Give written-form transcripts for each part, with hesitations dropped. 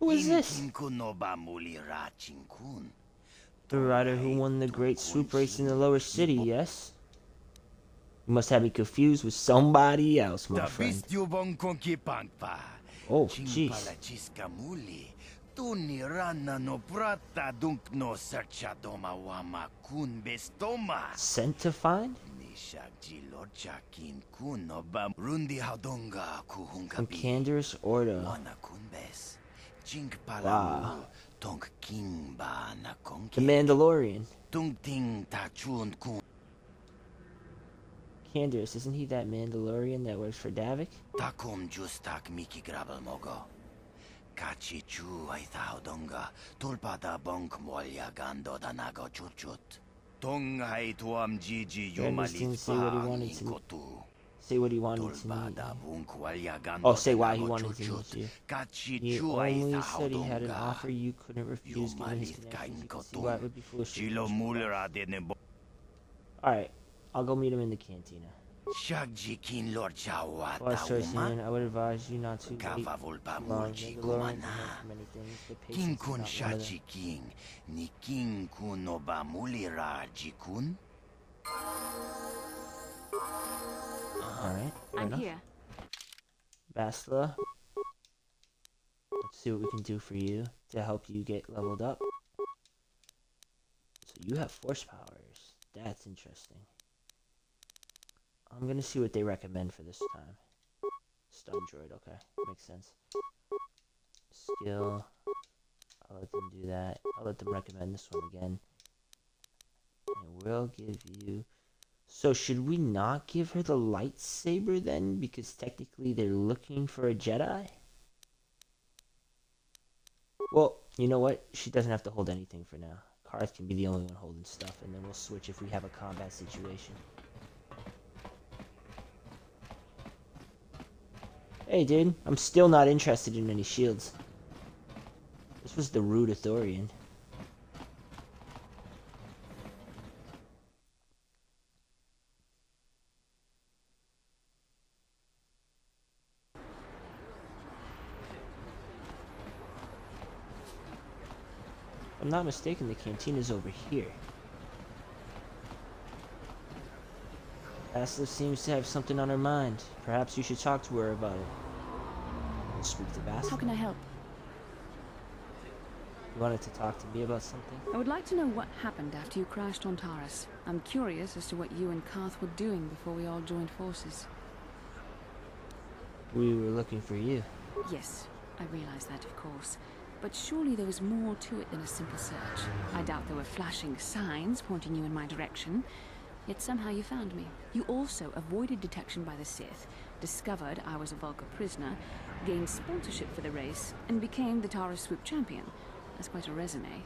Who is this? The rider who won the great swoop race in the lower city, yes? You must have me confused with somebody else, my friend. Oh, jeez. Sent to find? From Canderous Ordo. Wow. The Mandalorian. Canderous, isn't he that Mandalorian that works for Davik? Canderous didn't say what he wanted to say what he wanted to mean. Oh, say why he wanted to meet you. He only said he had an offer you couldn't refuse given his connections. You can see why it would be foolish to Alright, I'll go meet him in the cantina. Boss choice, man, I would advise you not to wait too long. Mandalorians are known for many things, but patience is not one of them. Alright, I'm here. Basla, let's see what we can do for you to help you get leveled up. So you have force powers. That's interesting. I'm gonna see what they recommend for this time. Stun droid, okay, makes sense. Skill, I'll let them do that. I'll let them recommend this one again. And we'll give you... So should we not give her the lightsaber then? Because technically they're looking for a Jedi? Well, you know what? She doesn't have to hold anything for now. Karth can be the only one holding stuff, and then we'll switch if we have a combat situation. Hey dude, I'm still not interested in any shields. This was the rude Ithorian. If I'm not mistaken, the cantina's over here. Asla seems to have something on her mind. Perhaps you should talk to her about it. We'll speak to Basla. How can I help? You wanted to talk to me about something? I would like to know what happened after you crashed on Taurus. I'm curious as to what you and Karth were doing before we all joined forces. We were looking for you. Yes, I realize that, of course. But surely there was more to it than a simple search. I doubt there were flashing signs pointing you in my direction. Yet somehow you found me. You also avoided detection by the Sith, discovered I was a Vulca prisoner, gained sponsorship for the race, and became the Taurus Swoop champion. That's quite a resume.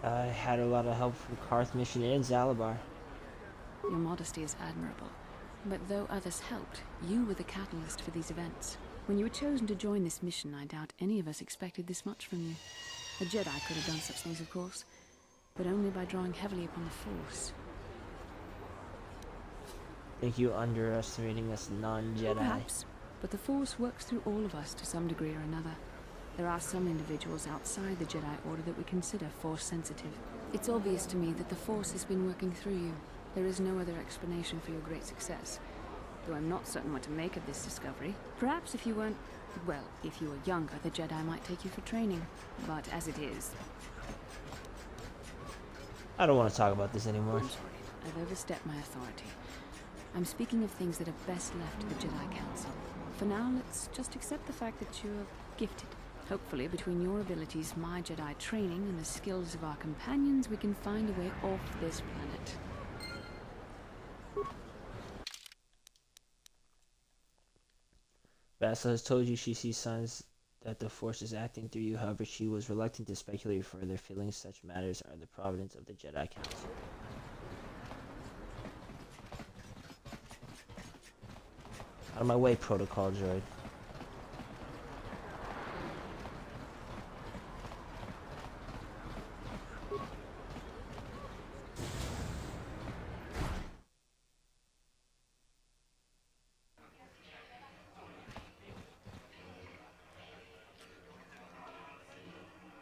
I had a lot of help from Karth Mission and Zalabar. Your modesty is admirable. But though others helped, you were the catalyst for these events. When you were chosen to join this mission, I doubt any of us expected this much from you. A Jedi could have done such things, of course, but only by drawing heavily upon the Force. Think you underestimating us non-Jedi? Perhaps, but the Force works through all of us to some degree or another. There are some individuals outside the Jedi Order that we consider Force-sensitive. It's obvious to me that the Force has been working through you. There is no other explanation for your great success. Though I'm not certain what to make of this discovery. Perhaps if you weren't... well, if you were younger, the Jedi might take you for training. But as it is... I don't want to talk about this anymore. I'm sorry. I've overstepped my authority. I'm speaking of things that are best left to the Jedi Council. For now, let's just accept the fact that you're gifted. Hopefully, between your abilities, my Jedi training, and the skills of our companions, we can find a way off this planet. Basla has told you she sees signs that the Force is acting through you. However, she was reluctant to speculate further, feeling such matters are the providence of the Jedi Council. Out of my way, protocol droid.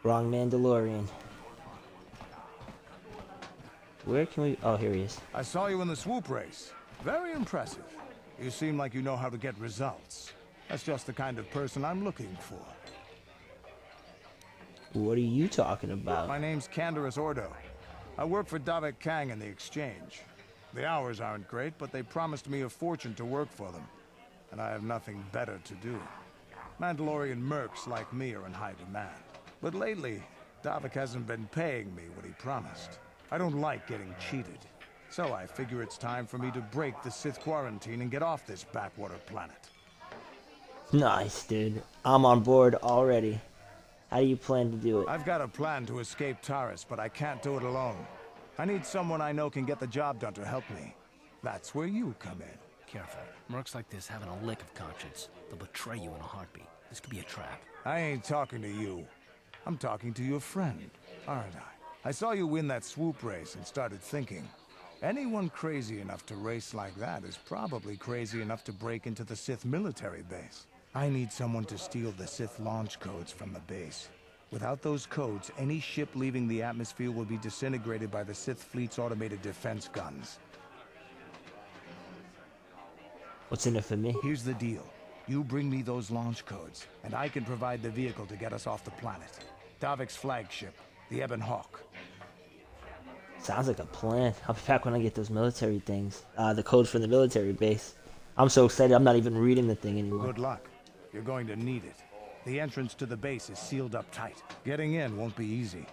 Wrong Mandalorian. Where can we... Oh, here he is. I saw you in the swoop race. Very impressive. You seem like you know how to get results. That's just the kind of person I'm looking for. What are you talking about? My name's Canderous Ordo. I work for Davik Kang in the exchange. The hours aren't great, but they promised me a fortune to work for them. And I have nothing better to do. Mandalorian mercs like me are in high demand. But lately, Davik hasn't been paying me what he promised. I don't like getting cheated. So I figure it's time for me to break the Sith quarantine and get off this backwater planet. Nice, dude. I'm on board already. How do you plan to do it? I've got a plan to escape Taris, but I can't do it alone. I need someone I know can get the job done to help me. That's where you come in. Careful. Mercs like this haven't a lick of conscience. They'll betray you in a heartbeat. This could be a trap. I ain't talking to you. I'm talking to your friend, aren't I? I saw you win that swoop race and started thinking. Anyone crazy enough to race like that is probably crazy enough to break into the Sith military base. I need someone to steal the Sith launch codes from the base. Without those codes, any ship leaving the atmosphere will be disintegrated by the Sith fleet's automated defense guns. What's in it for me? Here's the deal. You bring me those launch codes, and I can provide the vehicle to get us off the planet. Davik's flagship, the Ebon Hawk. Sounds like a plan. I'll be back when I get those military things. The codes from the military base. I'm so excited I'm not even reading the thing anymore. Good luck. You're going to need it. The entrance to the base is sealed up tight. Getting in won't be easy.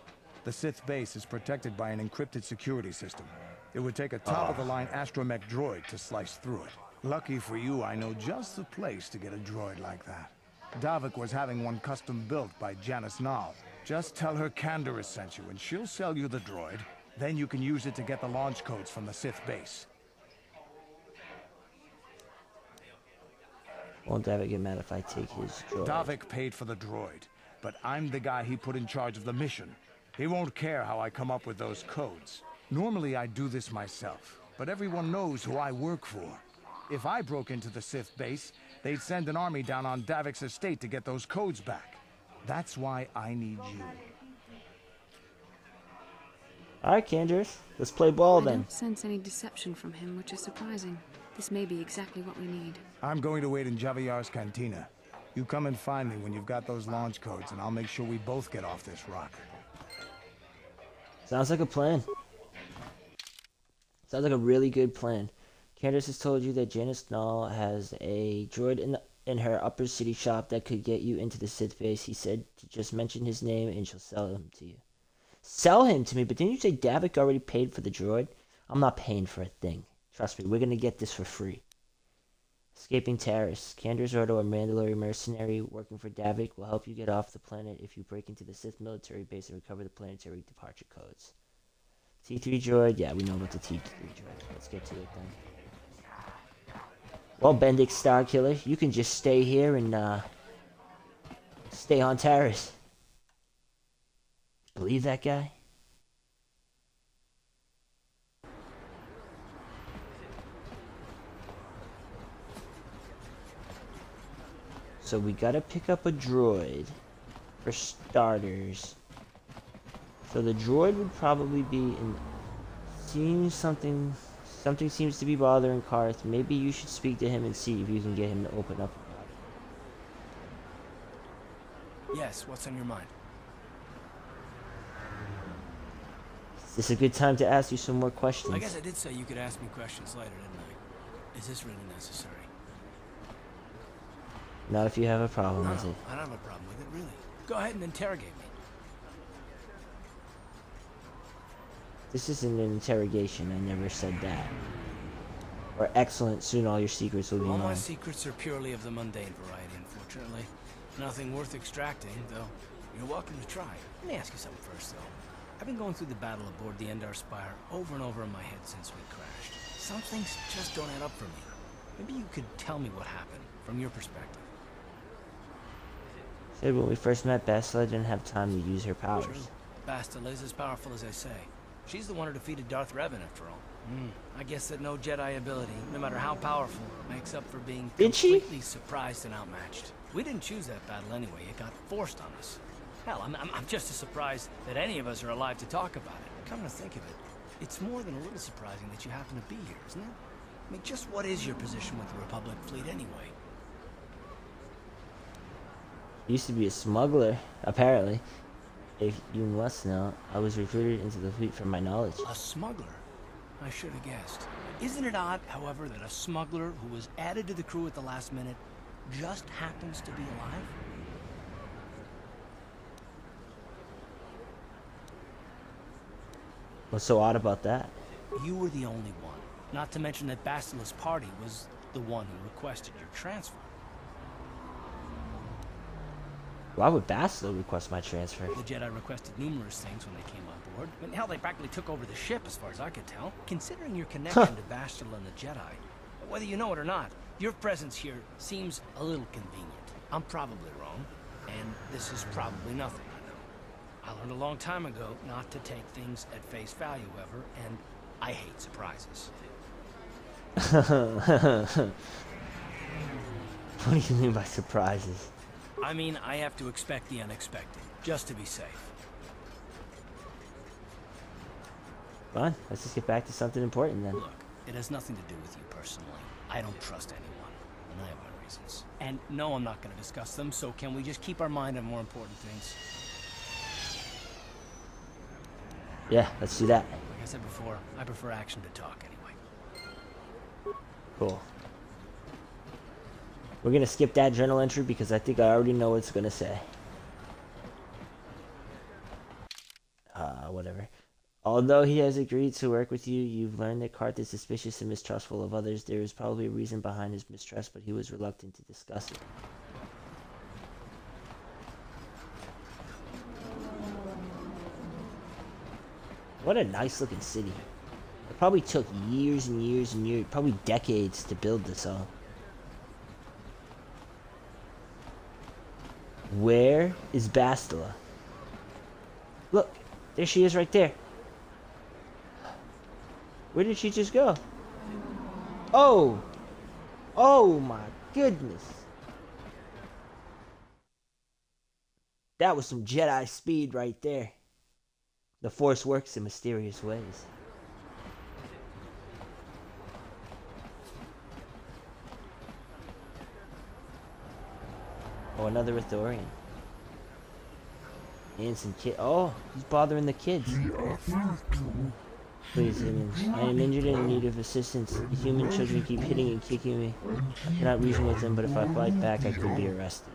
The Sith Base is protected by an encrypted security system. It would take a top-of-the-line astromech droid to slice through it. Lucky for you, I know just the place to get a droid like that. Davik was having one custom built by Janice Nall. Just tell her Canderous sent you, and she'll sell you the droid. Then you can use it to get the launch codes from the Sith Base. Won't Davik get mad if I take his droid? Davik paid for the droid, but I'm the guy he put in charge of the mission. He won't care how I come up with those codes. Normally I do this myself, but everyone knows who I work for. If I broke into the Sith base, they'd send an army down on Davik's estate to get those codes back. That's why I need you. Alright, Canderous. Let's play ball I then. don't sense any deception from him, which is surprising. This may be exactly what we need. I'm going to wait in Javiar's cantina. You come and find me when you've got those launch codes, and I'll make sure we both get off this rock. Sounds like a plan. Sounds like a really good plan. Canderous has told you that Janice Nall has a droid in her upper city shop that could get you into the Sith base. He said to just mention his name and she'll sell him to you. Sell him to me? But didn't you say Davik already paid for the droid? I'm not paying for a thing. Trust me, we're gonna get this for free. Escaping Taris. Canderous Ordo, a Mandalorian mercenary working for Davik, will help you get off the planet if you break into the Sith military base and recover the planetary departure codes. T3 droid? Yeah, we know about the T3 droid. Let's get to it then. Well, Bendix Starkiller, you can just stay here and, stay on Taris. Believe that guy? So we gotta pick up a droid, for starters. So the droid would probably be in... Something seems to be bothering Karth. Maybe you should speak to him and see if you can get him to open up. Yes, what's on your mind? Is this a good time to ask you some more questions? I guess I did say you could ask me questions later, didn't I? Is this really necessary? Not if you have a problem No, with it. I don't have a problem with it, really. Go ahead and interrogate me. This isn't an interrogation, I never said that. Or excellent, soon all your secrets will be All my mine. secrets are purely of the mundane variety, unfortunately. Nothing worth extracting, though. You're welcome to try. Let me ask you something first, though. I've been going through the battle aboard the Endar Spire over and over in my head since we crashed. Some things just don't add up for me. Maybe you could tell me what happened, from your perspective. Said when we first met, Bastila didn't have time to use her powers. True. Bastila is as powerful as I say. She's the one who defeated Darth Revan, after all. I guess that no Jedi ability, no matter how powerful, makes up for being Did she? completely surprised and outmatched. We didn't choose that battle anyway. It got forced on us. Hell, I'm just as surprised that any of us are alive to talk about it. Come to think of it, it's more than a little surprising that you happen to be here, isn't it? I mean, just what is your position with the Republic fleet anyway? Used to be a smuggler, apparently. If you must know, I was recruited into the fleet for my knowledge. A smuggler? I should have guessed. Isn't it odd, however, that a smuggler who was added to the crew at the last minute just happens to be alive? What's so odd about that? You were the only one. Not to mention that Bastila's party was the one who requested your transfer. Why would Bastila request my transfer? The Jedi requested numerous things when they came on board. I mean, hell, they practically took over the ship as far as I could tell. Considering your connection to Bastila and the Jedi, whether you know it or not, your presence here seems a little convenient. I'm probably wrong, and this is probably nothing. I learned a long time ago not to take things at face value ever, and I hate surprises. What do you mean by surprises? I mean, I have to expect the unexpected, just to be safe. Fine, let's just get back to something important then. Look, it has nothing to do with you personally. I don't trust anyone, and I have my reasons. And no, I'm not going to discuss them, so can we just keep our mind on more important things? Yeah, let's do that. Like I said before, I prefer action to talk anyway. Cool. We're gonna skip that journal entry because I think I already know what it's gonna say. Whatever. Although he has agreed to work with you, you've learned that Karth is suspicious and mistrustful of others. There is probably a reason behind his mistrust, but he was reluctant to discuss it. What a nice looking city. It probably took years and years and years, probably decades to build this all. Where is Bastila? Look, there she is right there. Where did she just go? Oh! Oh my goodness. That was some Jedi speed right there. The Force works in mysterious ways. Oh, another Ithorian. And some kid. Oh, he's bothering the kids. Please, humans. I am injured and in need of assistance. The human children keep hitting and kicking me. I cannot reason with them, but if I fight back, I could be arrested.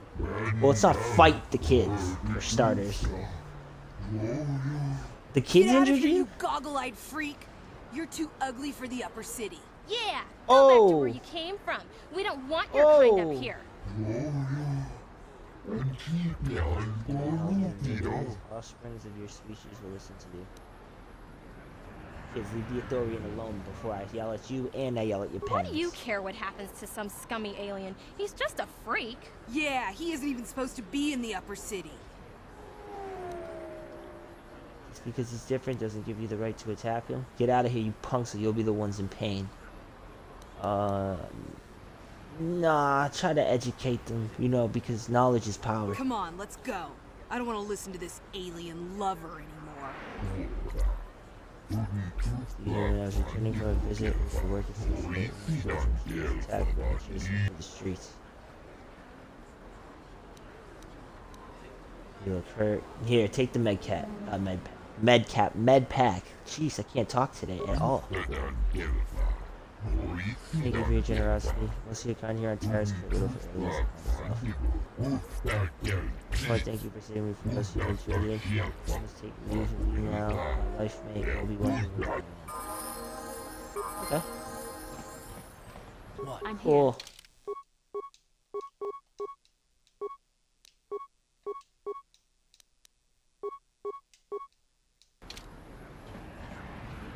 Well, let's not fight the kids, for starters. The kids injured you? You goggle-eyed freak! You're too ugly for the upper city. Yeah, go back to where Oh. you came from. We don't want your kind Oh. up here. Offsprings of your species will listen to you. Kids, leave the Ithorian alone before I yell at you and I yell at your What parents. do you care what happens to some scummy alien? He's just a freak. Yeah, he isn't even supposed to be in the upper city. Just because he's different doesn't give you the right to attack him. Get out of here, you punks, or you'll be the ones in pain. Nah, try to educate them, you know, because knowledge is power. Come on, let's go. I don't want to listen to this alien lover anymore. I was returning from a visit for work at the attack chasing through the streets. You look hurt. Here, take the med pack. Jeez, I can't talk today at all. Thank you for your generosity. Most of your kind here on Terrace can little for aliens and myself. I thank you for saving me from those human children. I must take leave of you now. My life mate will be welcome. Okay. What? I'm here. Cool.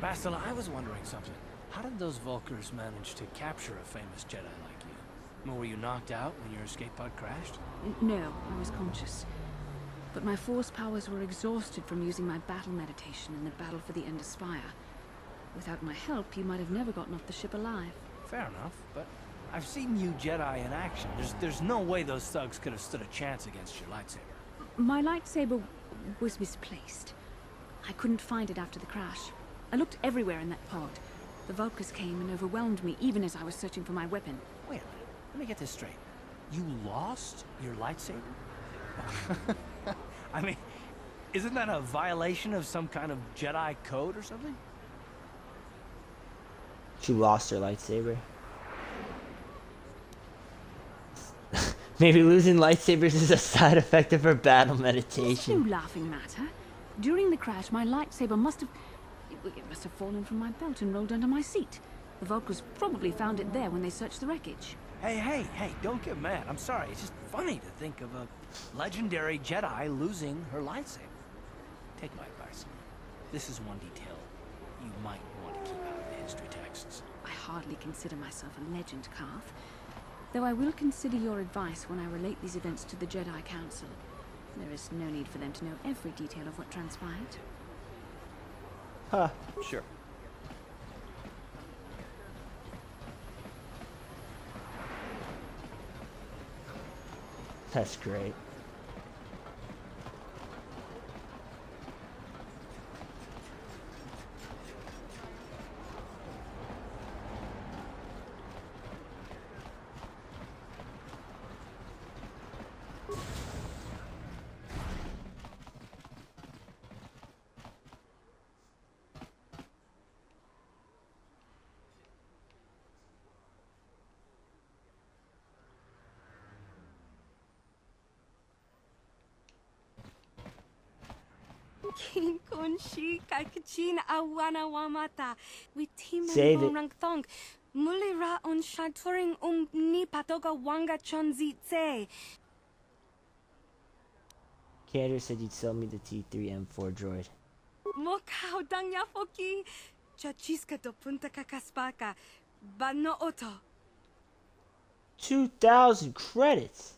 Bastila, I was wondering something. How did those Vulkars manage to capture a famous Jedi like you? Were you knocked out when your escape pod crashed? No, I was conscious. But my force powers were exhausted from using my battle meditation in the battle for the Ender Spire. Without my help, you might have never gotten off the ship alive. Fair enough, but I've seen you Jedi in action. There's no way those thugs could have stood a chance against your lightsaber. My lightsaber was misplaced. I couldn't find it after the crash. I looked everywhere in that pod. The Vulkars came and overwhelmed me even as I was searching for my weapon. Wait a minute. Let me get this straight. You lost your lightsaber? I mean, isn't that a violation of some kind of Jedi code or something? She lost her lightsaber. Maybe losing lightsabers is a side effect of her battle It's meditation. no laughing matter. During the crash, my lightsaber must have... It must have fallen from my belt and rolled under my seat. The Vulkars probably found it there when they searched the wreckage. Hey, don't get mad. I'm sorry. It's just funny to think of a legendary Jedi losing her lightsaber. Take my advice. This is one detail you might want to keep out of the history texts. I hardly consider myself a legend, Carth. Though I will consider your advice when I relate these events to the Jedi Council. There is no need for them to know every detail of what transpired. Huh. Sure. That's great. King Kunshi Kakachin Awana Wamata with Tim Save it. Rang Thong Mulira on Shaturing Ni Patoga Wanga Chonzi Tse. Canderous said you'd sell me the T3M4 droid. Mokao Danya Foki Chachiska do Punta Kakaspaka Bano Oto. 2,000 credits!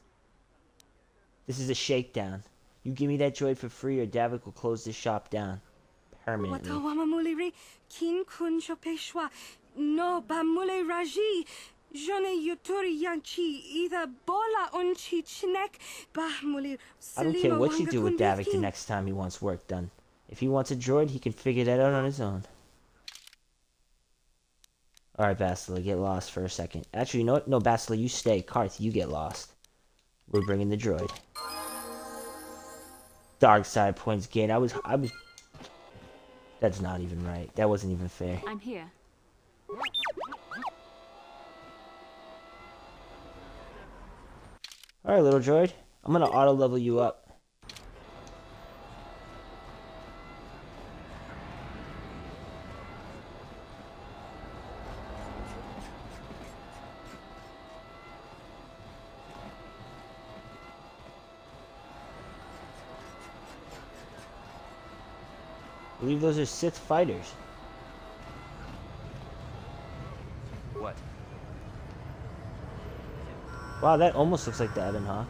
This is a shakedown. You give me that droid for free or Davik will close this shop down. Permanently. Watawama Muliri Kin Kun Chopeshwa No Bamule Raji Jone Yuturi Yanchi either Bola Unchi Chinek Bahmuli. I don't care what you do with Davik the next time he wants work done. If he wants a droid, he can figure that out on his own. Alright, Bastila, get lost for a second. Actually, you know what? No, Bastila, you stay. Karth, you get lost. We're bringing the droid. Dark side points gained. I was... That's not even right. That wasn't even fair. I'm here. Alright, little droid. I'm gonna auto-level you up. I believe those are Sith fighters. What? Wow, that almost looks like the Ebon Hawk.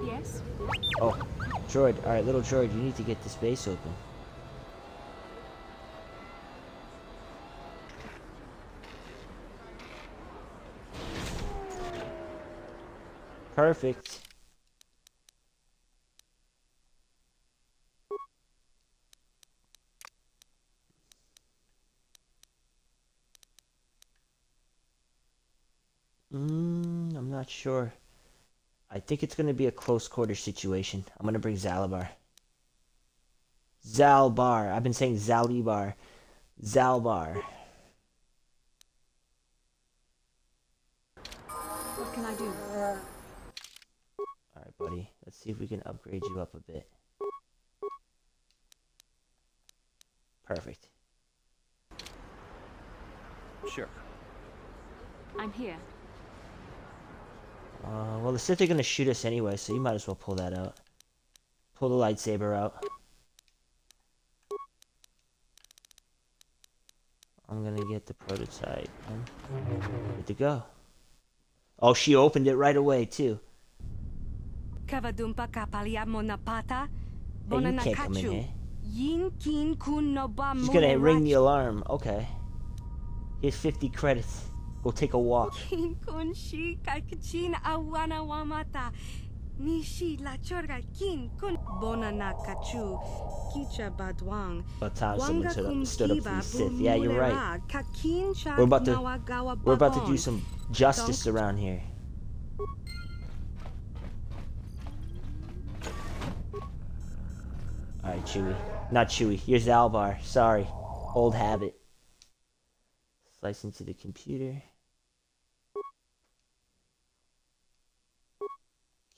Yes? Oh, droid. Alright, little droid, you need to get this base open. Perfect. I'm not sure. I think it's going to be a close quarter situation. I'm going to bring Zalabar. Zalbar. I've been saying Zalibar. Zalbar. What can I do? Alright, buddy. Let's see if we can upgrade you up a bit. Perfect. Sure. I'm here. Well, the Sith are going to shoot us anyway, so you might as well pull that out. Pull the lightsaber out. I'm going to get the prototype. Good to go. Oh, she opened it right away, too. Kavadumpa Kapaliamo Napata Hey, you can't come in here. Yin Kin Kun no Ba She's going to ring the alarm. Okay. Here's 50 credits. Go take a walk. Kin kun shi kaikachin awana wamata. Nishi la chorga kin kun bona na kachu. Kicha badwang. About time someone stood up for these Sith. bu Yeah, you're right. mulera, kakin We're about to do babon. some justice around here. Alright, Chewie. Not Chewie. Here's Alvar. Sorry. Old habit. Slice into the computer.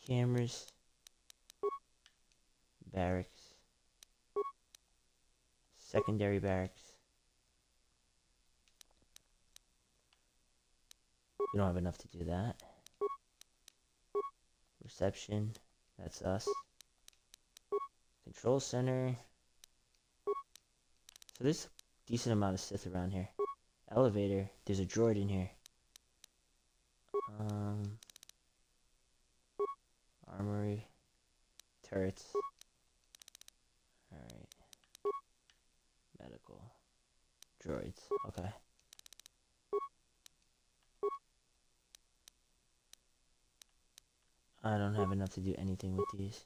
Cameras. Barracks. Secondary barracks. We don't have enough to do that. Reception. That's us. Control center. So there's a decent amount of Sith around here. Elevator. There's a droid in here. Armory. Turrets. Alright. Medical. Droids. Okay. I don't have enough to do anything with these.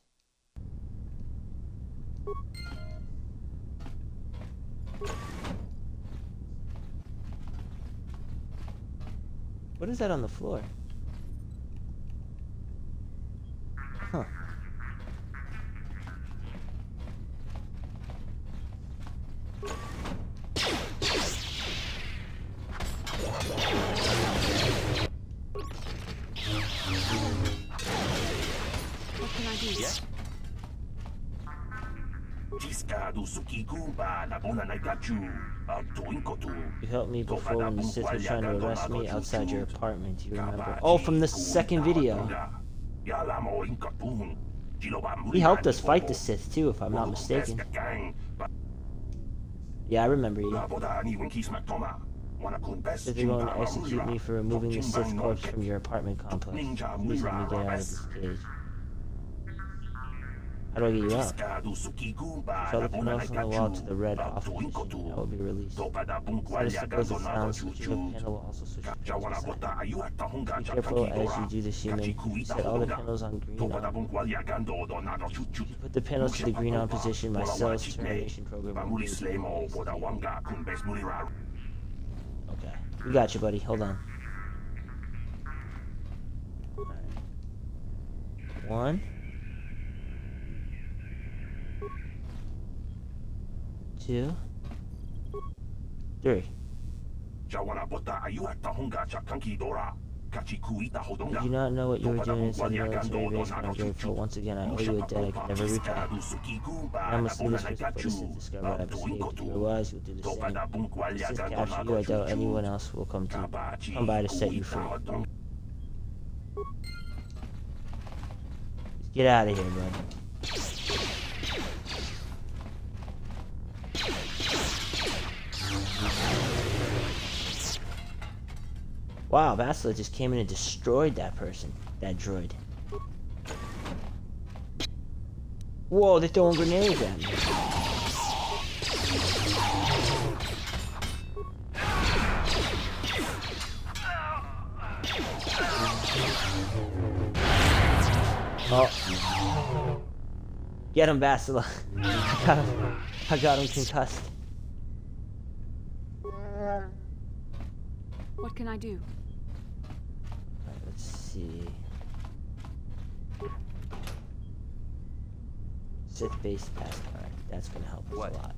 What is that on the floor? Huh. What can I do? You helped me before when the Sith were trying to arrest me outside your apartment. Do you remember? Oh, from the second video. He helped us fight the Sith too, if I'm not mistaken. Yeah, I remember you. Sith are going to execute me for removing the Sith corpse from your apartment complex. Please let me get out of this cage. How do I get you out? Show the panels on the wall to the red off position. I will be released. Try to suppose it sounds. Switching the panel will also switch the panels aside. Be careful as you do this, human. Set all the panels on green on. If you put the panels to the green on position, my cell's termination program will be okay. We got you, buddy. Hold on. Right. 1. 2, 3. Did you not know what you were doing inside the military base? But I'm grateful. Once again, I owe you a debt I can never repay. I must do this first before the Sith discover I've escaped. If you're wise, you'll do the same. If the Sith capture you, I doubt anyone else will come by to set you free. Get out of here, bud. Wow, Vasila just came in and destroyed that person, that droid. Whoa, they're throwing grenades at me. Oh. Get him, Vasila. I got him concussed. What can I do? Alright, let's see. Sith Base pass. Alright, that's gonna help us a lot.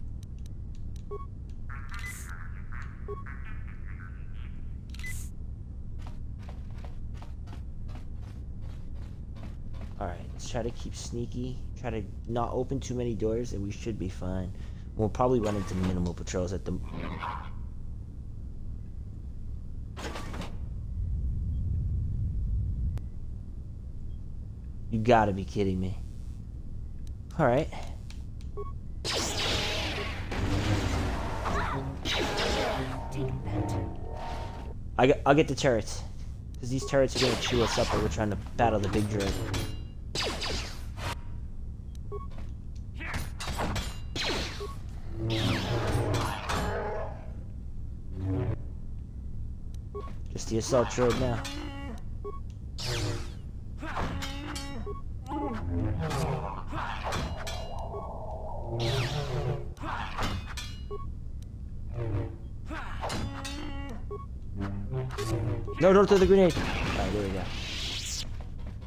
Alright, let's try to keep sneaky. Try to not open too many doors and we should be fine. We'll probably run into minimal patrols at the... You gotta be kidding me. Alright. I'll get the turrets. Because these turrets are gonna chew us up while we're trying to battle the big droid. Just the assault droid now. No, don't throw the grenade. Alright, there we go.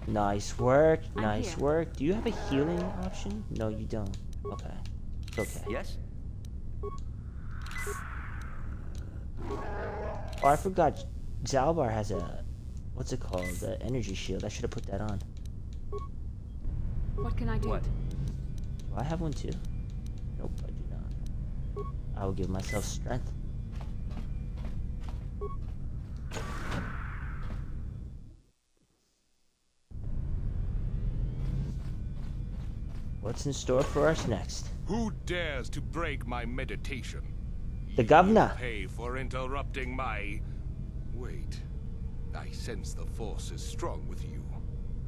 Nice work, nice work. Do you have a healing option? No, you don't. Okay. It's okay. Yes? Oh, I forgot. Zalbar has a... What's it called? The energy shield. I should have put that on. What can I do? What? Do I have one too? Nope, I do not. I will give myself strength. What's in store for us next? Who dares to break my meditation? The governor. You pay for interrupting my... Wait. I sense the Force is strong with you.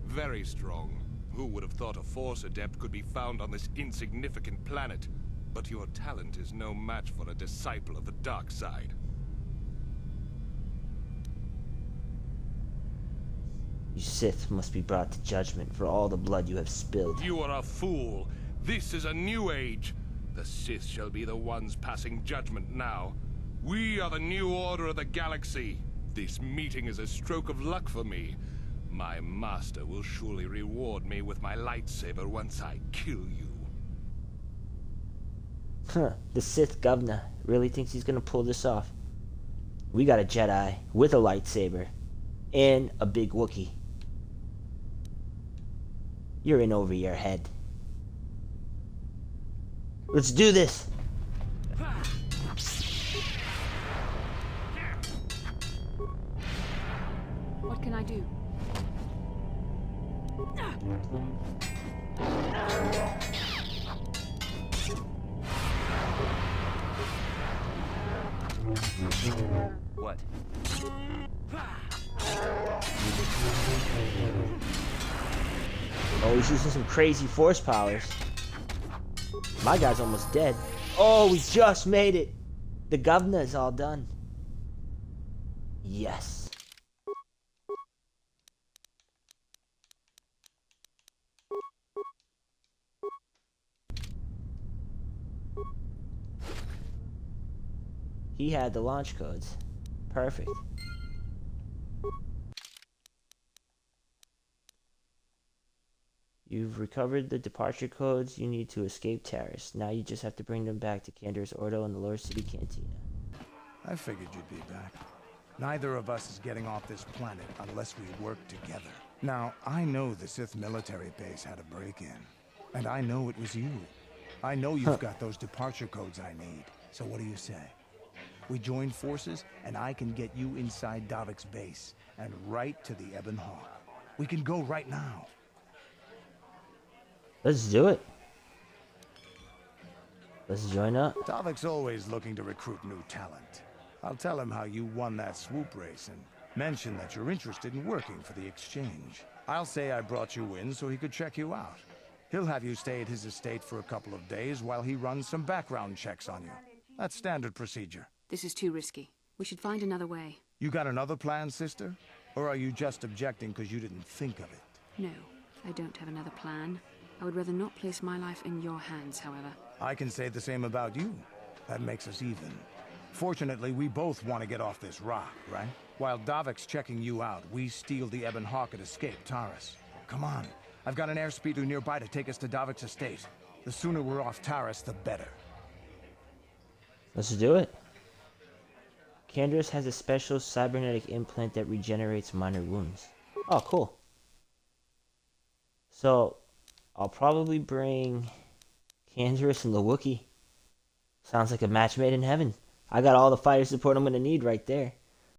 Very strong. Who would have thought a Force adept could be found on this insignificant planet? But your talent is no match for a disciple of the dark side. You Sith must be brought to judgment for all the blood you have spilled. You are a fool. This is a new age. The Sith shall be the ones passing judgment now. We are the new order of the galaxy. This meeting is a stroke of luck for me. My master will surely reward me with my lightsaber once I kill you. Huh, the Sith governor really thinks he's gonna pull this off. We got a Jedi with a lightsaber and a big Wookiee. You're in over your head. Let's do this! What can I do? What? Oh, he's using some crazy force powers. My guy's almost dead. Oh, we just made it. The governor is all done. Yes. He had the launch codes. Perfect. You've recovered the departure codes you need to escape Taris. Now you just have to bring them back to Canderous Ordo in the Lower City Cantina. I figured you'd be back. Neither of us is getting off this planet unless we work together. Now, I know the Sith military base had a break-in. And I know it was you. I know you've got those departure codes I need. So what do you say? We join forces, and I can get you inside Davik's base, and right to the Ebon Hawk. We can go right now. Let's do it. Let's join up. Davik's always looking to recruit new talent. I'll tell him how you won that swoop race and mention that you're interested in working for the exchange. I'll say I brought you in so he could check you out. He'll have you stay at his estate for a couple of days while he runs some background checks on you. That's standard procedure. This is too risky. We should find another way. You got another plan, sister? Or are you just objecting because you didn't think of it? No, I don't have another plan. I would rather not place my life in your hands, however. I can say the same about you. That makes us even. Fortunately, we both want to get off this rock, right? While Davik's checking you out, we steal the Ebon Hawk and escape Taris. Come on. I've got an airspeeder nearby to take us to Davik's estate. The sooner we're off Taris, the better. Let's do it. Canderous has a special cybernetic implant that regenerates minor wounds. Oh, cool. So, I'll probably bring Canderous and the Wookiee. Sounds like a match made in heaven. I got all the fighter support I'm gonna need right there.